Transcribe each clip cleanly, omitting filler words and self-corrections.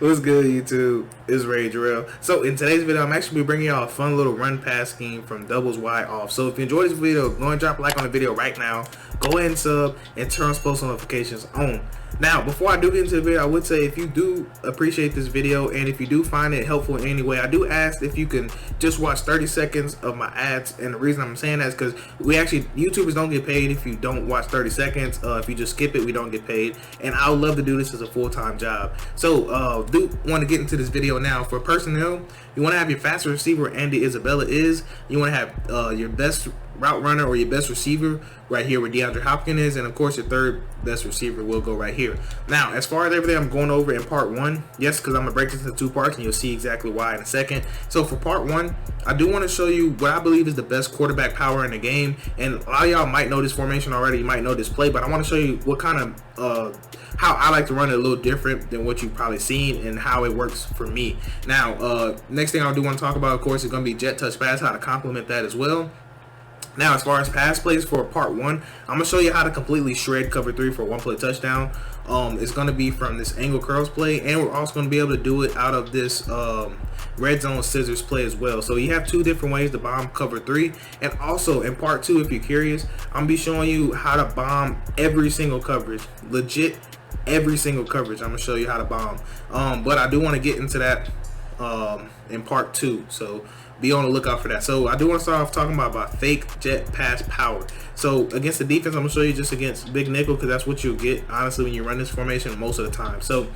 What's good, YouTube? It's REDZONE. So in today's video, I'm actually bringing y'all a fun little run pass scheme from doubles wide off. So if you enjoyed this video, go and drop a like on the video right now. Go ahead and sub and turn post notifications on. Now, before I do get into the video, I would say if you do appreciate this video and if you do find it helpful in any way, I do ask if you can just watch 30 seconds of my ads. And the reason I'm saying that is because YouTubers don't get paid if you don't watch 30 seconds. If you just skip it, we don't get paid. And I would love to do this as a full-time job. So do want to get into this video now. For personnel, you want to have your fastest receiver, Andy Isabella is. You want to have your best route runner or your best receiver right here where DeAndre Hopkins is, and of course your third best receiver will go right here. Now, as far as everything I'm going over in part one, yes, because I'm gonna break this into two parts and you'll see exactly why in a second. So for part one, I do want to show you what I believe is the best quarterback power in the game, and a lot of y'all might know this formation already, you might know this play, but I want to show you what kind of how I like to run it a little different than what you've probably seen and how it works for me. Now, next thing I do want to talk about, of course, is going to be jet touch pass, how to complement that as well. Now, as far as pass plays for part one, I'm gonna show you how to completely shred cover three for a one play touchdown. It's gonna be from this angle curls play, and we're also gonna be able to do it out of this red zone scissors play as well. So you have two different ways to bomb cover three, and also in part two, if you're curious, I'm gonna be showing you how to bomb every single coverage, legit every single coverage. I'm gonna show you how to bomb. But I do want to get into that in part two, so be on the lookout for that. So I do want to start off talking about fake jet pass power. So against the defense, I'm gonna show you just against big nickel, because that's what you'll get honestly when you run this formation most of the time. So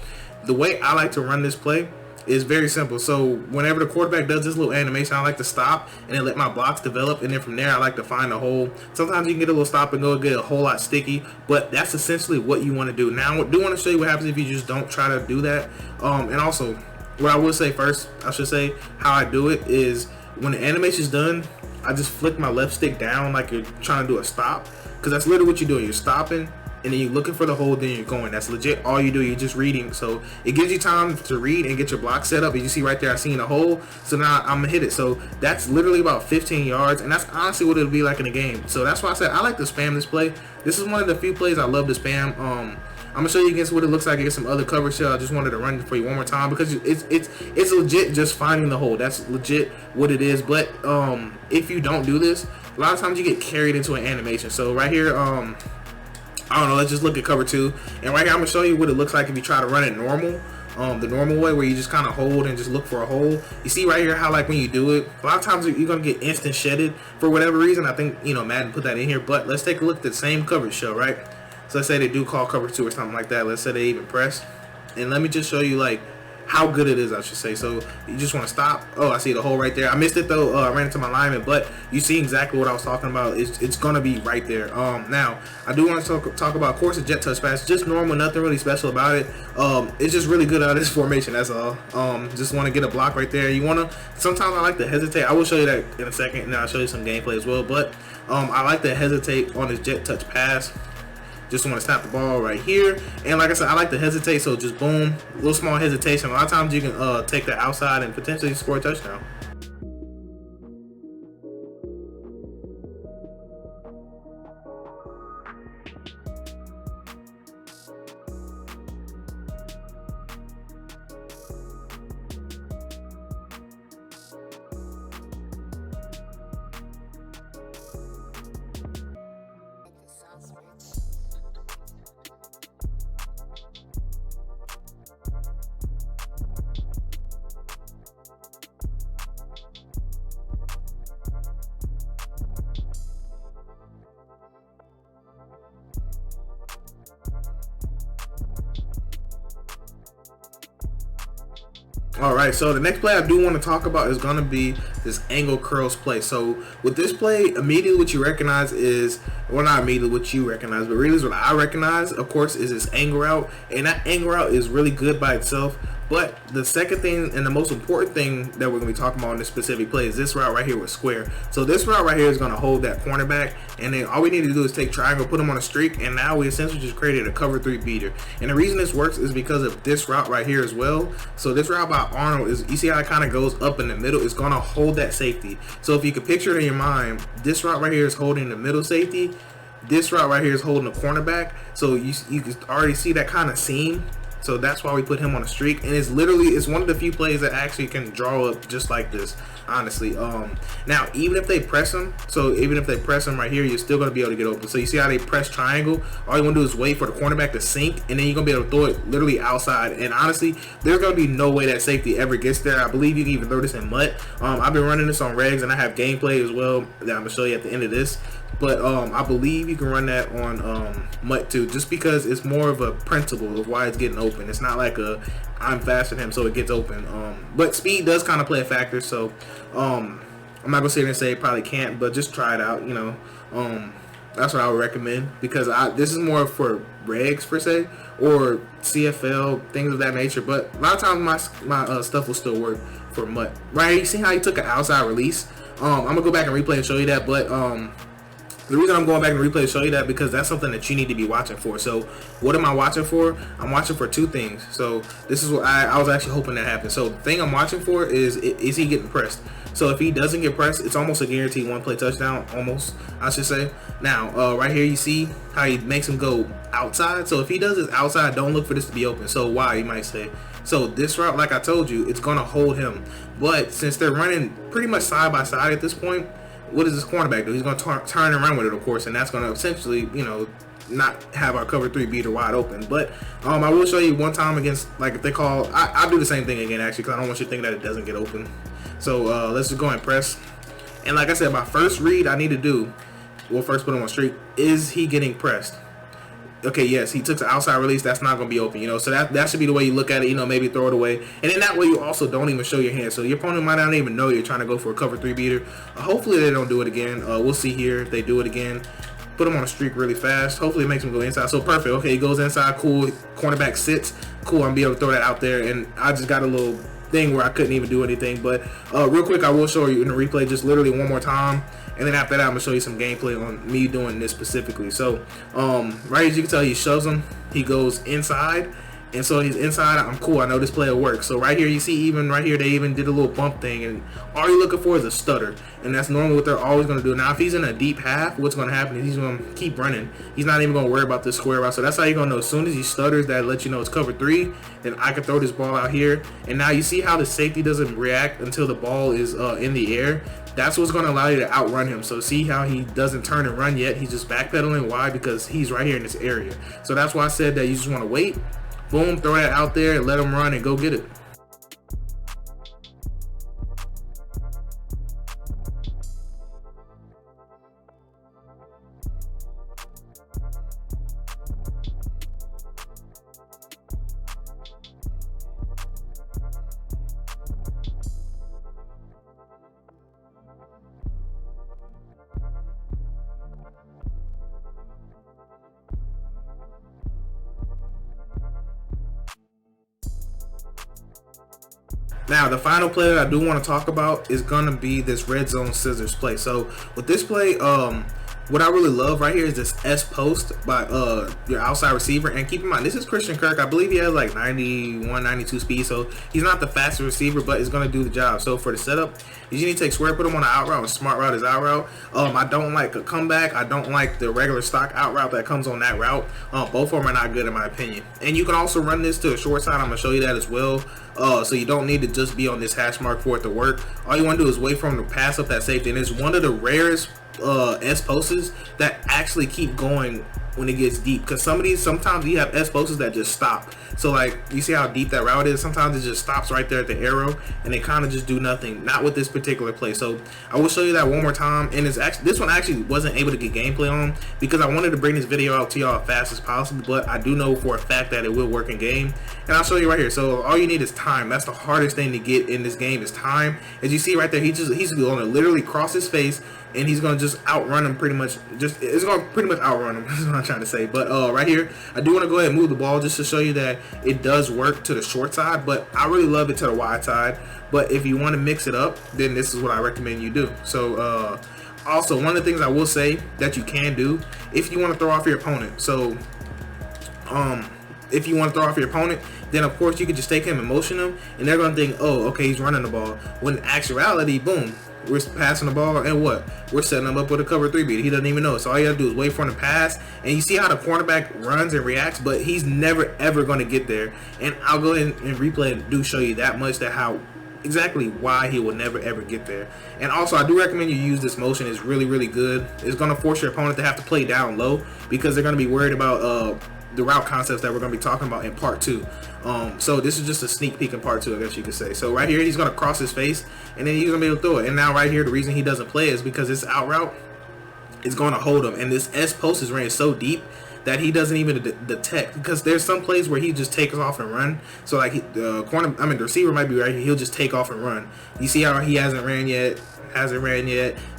the way I like to run this play is very simple. So whenever the quarterback does this little animation, I like to stop and then let my blocks develop, and then from there I like to find a hole. Sometimes you can get a little stop and go, get a whole lot sticky, but that's essentially what you want to do. Now I do want to show you what happens if you just don't try to do that. And also what I will say first, I should say how I do it is when the animation is done, I just flick my left stick down like you're trying to do a stop, because that's literally what you're doing. You're stopping and then you're looking for the hole, then you're going. That's legit all you do. You're just reading, so it gives you time to read and get your block set up. As you see right there, I seen a hole, so now I'm gonna hit it. So that's literally about 15 yards, and that's honestly what it'll be like in the game. So that's why I said I like to spam this play. This is one of the few plays I love to spam. I'm gonna show you against what it looks like against some other coverage. I just wanted to run it for you one more time, because it's legit just finding the hole. That's legit what it is. But if you don't do this, a lot of times you get carried into an animation. So right here, I don't know, let's just look at cover two, and right here I'm gonna show you what it looks like if you try to run it normal, the normal way, where you just kind of hold and just look for a hole. You see right here how, like, when you do it, a lot of times you're gonna get instant shedded for whatever reason. I think, you know, Madden put that in here. But let's take a look at the same coverage show, right? So let's say they do call cover two or something like that. Let's say they even press, and let me just show you like how good it is, I should say. So you just want to stop. Oh, I see the hole right there. I missed it though. I ran into my lineman, but you see exactly what I was talking about. It's gonna be right there. Now I do want to talk about, of course, the jet touch pass. Just normal, nothing really special about it. It's just really good out of this formation. That's all. Just want to get a block right there. You want to. Sometimes I like to hesitate. I will show you that in a second, and I'll show you some gameplay as well. But I like to hesitate on this jet touch pass. Just want to snap the ball right here, and like I said, I like to hesitate, so just boom, a little small hesitation. A lot of times you can take that outside and potentially score a touchdown. Alright, so the next play I do want to talk about is going to be this angle curls play. So with this play, immediately what you recognize is, well, not immediately what you recognize, but really what I recognize, of course, is this angle route. And that angle route is really good by itself. But the second thing and the most important thing that we're going to be talking about in this specific play is this route right here with square. So this route right here is going to hold that cornerback, and then all we need to do is take triangle, put him on a streak, and now we essentially just created a cover three beater. And the reason this works is because of this route right here as well. So this route by Arnold is, you see how it kind of goes up in the middle, it's going to hold that safety. So if you could picture it in your mind, this route right here is holding the middle safety, this route right here is holding the cornerback. So you can already see that kind of seam. So that's why we put him on a streak, and it's one of the few plays that actually can draw up just like this, honestly. Now even if they press him, right here, you're still gonna be able to get open. So you see how they press triangle? All you wanna do is wait for the cornerback to sink, and then you're gonna be able to throw it literally outside. And honestly, there's gonna be no way that safety ever gets there. I believe you can even throw this in MUT. I've been running this on regs, and I have gameplay as well that I'm gonna show you at the end of this. But I believe you can run that on MUT too, just because it's more of a principle of why it's getting open. It's not like I'm faster than him so it gets open. But speed does kind of play a factor, so I'm not gonna sit here and say it probably can't, but just try it out, you know. That's what I would recommend, because this is more for regs per se, or CFL, things of that nature. But a lot of times my stuff will still work for MUT. Right, you see how he took an outside release? I'm gonna go back and replay and show you that, but the reason I'm going back and replay to show you that, because that's something that you need to be watching for. So what am I watching for? I'm watching for two things. So this is what I was actually hoping that happened. So the thing I'm watching for is he getting pressed? So if he doesn't get pressed, it's almost a guaranteed one-play touchdown, almost, I should say. Now, right here, you see how he makes him go outside. So if he does his outside, don't look for this to be open. So why, you might say? So this route, like I told you, it's going to hold him. But since they're running pretty much side by side at this point, what does this cornerback do? He's going to turn and run with it, of course, and that's going to essentially, you know, not have our cover 3 beater wide open. But I will show you one time against, like, if they call, I'll do the same thing again, actually, because I don't want you to think that it doesn't get open. So let's just go and press. And like I said, my first read I need to do, we'll first put him on streak, is he getting pressed? Okay, yes, he took the outside release. That's not going to be open, you know. So that should be the way you look at it, you know, maybe throw it away. And in that way, you also don't even show your hand. So your opponent might not even know you're trying to go for a cover 3 beater. Hopefully they don't do it again. We'll see here if they do it again. Put him on a streak really fast. Hopefully it makes him go inside. So perfect. Okay, he goes inside. Cool. Cornerback sits. Cool. I'm going to be able to throw that out there. And I just got a little thing where I couldn't even do anything. But real quick, I will show you in the replay just literally one more time. And then after that, I'm going to show you some gameplay on me doing this specifically. So, right as you can tell, he shoves him. He goes inside. And so he's inside. I'm cool. I know this play will work. So right here, you see even right here, they even did a little bump thing. And all you're looking for is a stutter. And that's normally what they're always going to do. Now, if he's in a deep half, what's going to happen is he's going to keep running. He's not even going to worry about this square route. So that's how you're going to know. As soon as he stutters, that lets you know it's cover 3. Then I can throw this ball out here. And now you see how the safety doesn't react until the ball is in the air. That's what's going to allow you to outrun him. So see how he doesn't turn and run yet. He's just backpedaling. Why? Because he's right here in this area. So that's why I said that you just want to wait. Boom, throw that out there and let him run and go get it. Now, the final play that I do want to talk about is going to be this red zone scissors play. So with this play, what I really love right here is this S post by your outside receiver. And keep in mind, this is Christian Kirk. I believe he has like 91, 92 speed. So he's not the fastest receiver, but it's going to do the job. So for the setup, you need to take square, put him on an out route, and smart route is out route. I don't like a comeback. I don't like the regular stock out route that comes on that route. Both of them are not good in my opinion. And you can also run this to a short side. I'm going to show you that as well. So you don't need to just be on this hash mark for it to work. All you want to do is wait for him to pass up that safety. And it's one of the rarest S posts that actually keep going when it gets deep, because sometimes you have S posts that just stop. So like you see how deep that route is, sometimes it just stops right there at the arrow and they kind of just do nothing. Not with this particular play. So I will show you that one more time. And it's actually, this one actually wasn't able to get gameplay on because I wanted to bring this video out to y'all as fast as possible, but I do know for a fact that it will work in game, and I'll show you right here. So all you need is time. That's the hardest thing to get in this game, is time. As you see right there, he's going to literally cross his face and he's going to just outrun him pretty much. It's going to pretty much outrun him. That's what I'm trying to say. But right here, I do want to go ahead and move the ball just to show you that it does work to the short side, but I really love it to the wide side. But if you want to mix it up, then this is what I recommend you do. So also, one of the things I will say that you can do if you want to throw off your opponent. So if you want to throw off your opponent, then of course you could just take him and motion him, and they're going to think, oh, okay, he's running the ball. When in actuality, boom, we're passing the ball, and what? We're setting him up with a cover 3 beat. He doesn't even know it. So all you gotta do is wait for him to pass, and you see how the cornerback runs and reacts, but he's never ever gonna get there. And I'll go ahead and replay and do show you that much, that how exactly why he will never ever get there. And also, I do recommend you use this motion. It's really, really good. It's gonna force your opponent to have to play down low, because they're gonna be worried about the route concepts that we're going to be talking about in part 2. So this is just a sneak peek in part 2, I guess you could say. So right here, he's going to cross his face, and then he's going to be able to throw it. And now right here, the reason he doesn't play is because this out route is going to hold him, and this S post is ran so deep that he doesn't even detect, because there's some plays where he just takes off and run. So like the receiver might be right here, he'll just take off and run. You see how he hasn't ran yet?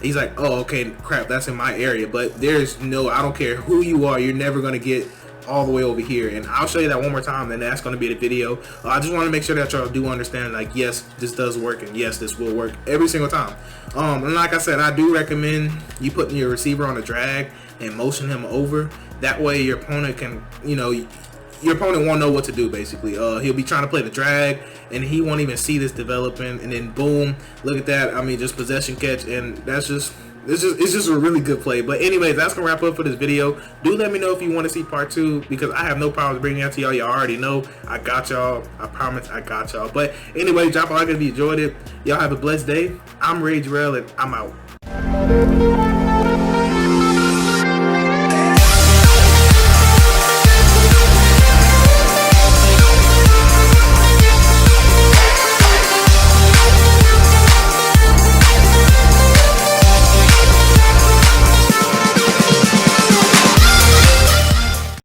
He's like, oh, okay, crap, that's in my area. But there's no, I don't care who you are, you're never going to get all the way over here. And I'll show you that one more time, and that's going to be the video. I just want to make sure that y'all do understand, like, yes, this does work, and yes, this will work every single time. And like I said, I do recommend you putting your receiver on a drag and motion him over. That way your opponent can, your opponent won't know what to do, basically. He'll be trying to play the drag, and he won't even see this developing, and then boom, look at that. I mean, just possession catch, and that's just, it's just a really good play. But anyways, that's gonna wrap up for this video. Do let me know if you want to see part 2, because I have no problem bringing it to y'all. Y'all already know I got y'all. I promise I got y'all. But anyway, drop a like if you enjoyed it. Y'all have a blessed day. I'm REDZONE, and I'm out.